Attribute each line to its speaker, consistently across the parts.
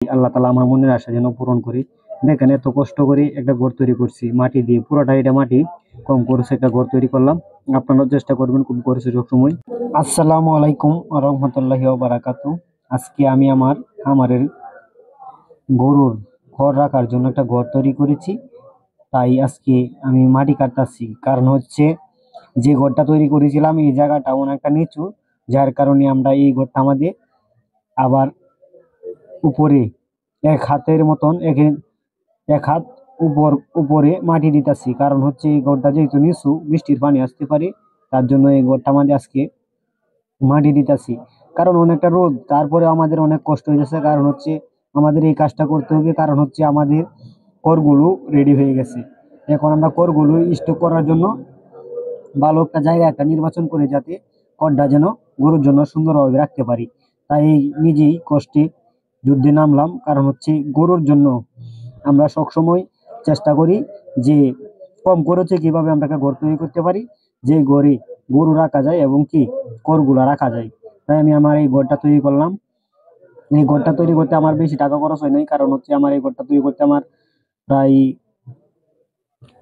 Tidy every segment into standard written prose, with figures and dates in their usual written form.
Speaker 1: আল্লাহ তাআলা আমার মনের আশা যেন পূরণ করে। দেখেন এত কষ্ট করে একটা ঘর তৈরি করছি মাটি দিয়ে, পুরোটা এটা মাটি, কম খরচে একটা ঘর তৈরি করলাম। আপনারাও চেষ্টা করবেন কম খরচে সবসময়। আসসালামু আলাইকুম ওয়া রাহমাতুল্লাহি ওয়া বারাকাতুহু। আজকে আমি আমার খামারের গরুর ঘর রাখার জন্য একটা ঘর তৈরি করেছি। তাই আজকে আমি মাটি কাটতাছি, কারণ হচ্ছে যে ঘরটা তৈরি করেছিলাম এই জায়গাটা অনেকটা নিচু, যার কারণে আমরা এই ঘরটা আমাদের আবার উপরে এক হাতের মতন এক হাত উপরে মাটি দিতেছি। কারণ হচ্ছে এই ঘরটা যেহেতু নিচু, বৃষ্টির পানি আসতে পারে, তার জন্য এই ঘরটা আমাদের আজকে মাটি দিতেছি। কারণ অনেকটা রোদ, তারপরে আমাদের অনেক কষ্ট হয়ে যাচ্ছে। কারণ হচ্ছে আমাদের এই কাজটা করতে হবে, কারণ হচ্ছে আমাদের করগুলো রেডি হয়ে গেছে। এখন আমরা করগুলো স্টক করার জন্য ভালো একটা জায়গা একটা নির্বাচন করে, যাতে করটা যেন গরুর জন্য সুন্দরভাবে রাখতে পারি। তাই নিজেই কষ্টে যুদ্ধে নামলাম, কারণ হচ্ছে গরুর জন্য আমরা সবসময় চেষ্টা করি যে কম খরচে কিভাবে আমরা একটা ঘর তৈরি করতে পারি, যে ঘরে গরু রাখা যায় এবং কি করগুলা রাখা যায়। তাই আমি আমার এই ঘরটা তৈরি করলাম। এই ঘরটা তৈরি করতে আমার বেশি টাকা খরচ হয় নাই, কারণ হচ্ছে আমার এই ঘরটা তৈরি করতে আমার প্রায়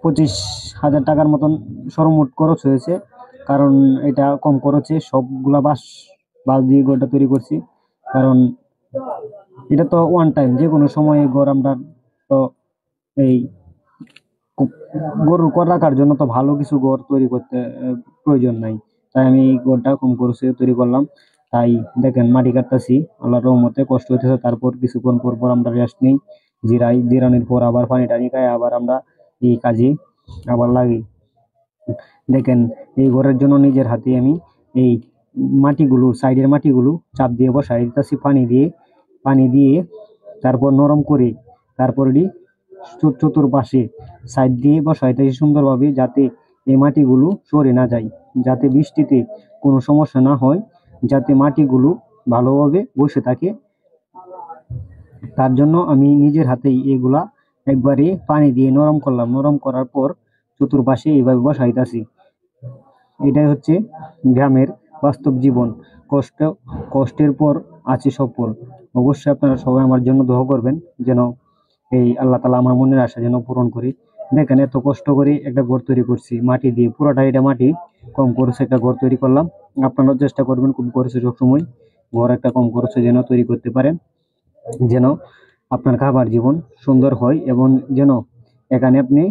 Speaker 1: 25,000 টাকার মতন সর্বমোট খরচ হয়েছে। কারণ এটা কম খরচে সবগুলা বাঁশ বাঁশ দিয়ে ঘরটা তৈরি করছি। কারণ এটা তো ওয়ান টাইম, যে কোনো সময় এই ঘর আমরা তো এই গরুর ঘর রাখার জন্য তো ভালো কিছু ঘর তৈরি করতে প্রয়োজন নাই। তাই আমি এই ঘরটা কম খরচে তৈরি করলাম। তাই দেখেন মাটি কাটতেছি, আল্লাহর রহমতে কষ্ট হইতেছে। তারপর কিছুক্ষণ পর পর আমরা রেস্ট নিই, জিরাই, জিরানোর পর আবার পানি টানি খাই, আবার আমরা এই কাজে আবার লাগি। দেখেন এই ঘরের জন্য নিজের হাতে আমি এই মাটিগুলো, সাইডের মাটিগুলো চাপ দিয়ে বসাই দিতেছি পানি দিয়ে তারপর নরম করে, তারপর চতুর্পাশে সাইড দিয়ে বসাইতেছি সুন্দরভাবে, যাতে এই মাটিগুলো সরে না যায়, যাতে বৃষ্টিতে কোনো সমস্যা না হয়, যাতে মাটিগুলো ভালোভাবে বসে থাকে। তার জন্য আমি নিজের হাতেই এগুলা একবারে পানি দিয়ে নরম করলাম। নরম করার পর চতুর্পাশে এইভাবে বসাইতেছি। এটাই হচ্ছে গ্রামের বাস্তব জীবন। কষ্ট, কষ্টের পর আছে সফল। অবশ্যই আপনারা সবাই আমার জন্য দোয়া করবেন, যেন এই আল্লাহ তাআলা আমার মনের আশা যেন পূরণ করি। দেখেন এত কষ্ট করে একটা ঘর তৈরি করছি মাটি দিয়ে, পুরোটা এটা মাটি, কম খরচে একটা ঘর তৈরি করলাম। আপনারাও চেষ্টা করবেন কম খরচে সবসময় ঘর একটা কম খরচে যেন তৈরি করতে পারেন, যেন আপনার খাবার জীবন সুন্দর হয়, এবং যেন এখানে আপনি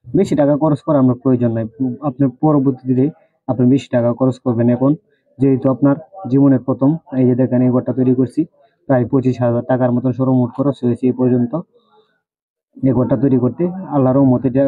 Speaker 1: বেশি টাকা খরচ করার আপনার প্রয়োজন নাই। আপনি পরবর্তীতে আপনি বেশি টাকা খরচ করবেন এখন, যেহেতু আপনার জীবনের প্রথম। এই যে দেখেন এই ঘরটা তৈরি করছি, প্রায় 25,000 টাকার মতন সর্বমোট খরচ হয়েছে এই পর্যন্ত এই ঘরটা তৈরি করতে। আল্লাহর রহমতে এটা